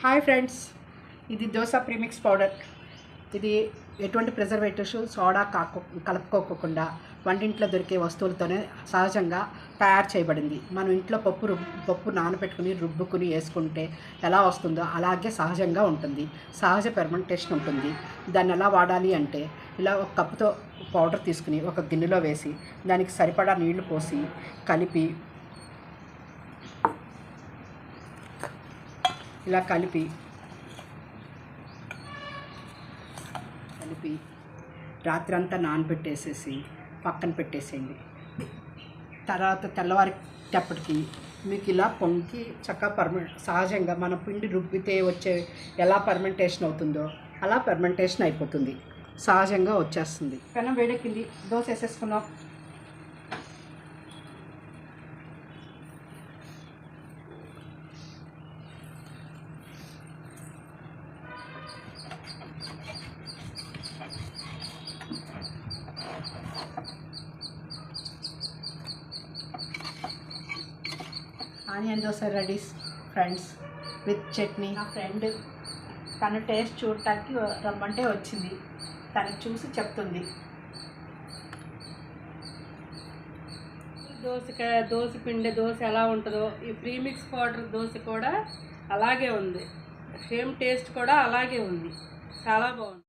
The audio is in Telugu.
హాయ్ ఫ్రెండ్స్, ఇది దోశ ప్రీమిక్స్ పౌడర్. ఇది ఎటువంటి ప్రిజర్వేటివ్స్ సోడా కలుపుకోకుండా వంటింట్లో దొరికే వస్తువులతోనే సహజంగా తయారు చేయబడింది. మనం ఇంట్లో పప్పు నానబెట్టుకుని రుబ్బుకుని వేసుకుంటే ఎలా వస్తుందో అలాగే సహజంగా ఉంటుంది. సహజ ఫెర్మెంటేషన్ ఉంటుంది. దాన్ని ఎలా వాడాలి అంటే, ఇలా ఒక కప్పుతో పౌడర్ తీసుకుని ఒక గిన్నెలో వేసి దానికి సరిపడా నీళ్లు పోసి కలిపి ఇలా కలిపి రాత్రంతా నానబెట్టేసేసి పక్కన పెట్టేసేయండి. తర్వాత తెల్లవారేటప్పటికి మీకు ఇలా పొంగి చక్కగా సహజంగా మన పిండి రుబ్బితే వచ్చే ఎలా ఫెర్మెంటేషన్ అవుతుందో అలా ఫెర్మెంటేషన్ అయిపోతుంది, సహజంగా వచ్చేస్తుంది. పెనం వేడెక్కింది, దోశ వేసేసుకున్నాం. Onion dosa ready friends, with chutney. నా ఫ్రెండ్ తన టేస్ట్ చూడటానికి రమ్మంటే వచ్చింది, తనకు చూసి చెప్తుంది. దోశ పిండి దోశ ఎలా ఉంటుందో ఈ ప్రీమిక్స్ పౌడర్ దోశ కూడా అలాగే ఉంది. సేమ్ టేస్ట్ కూడా అలాగే ఉంది, చాలా బాగుంది.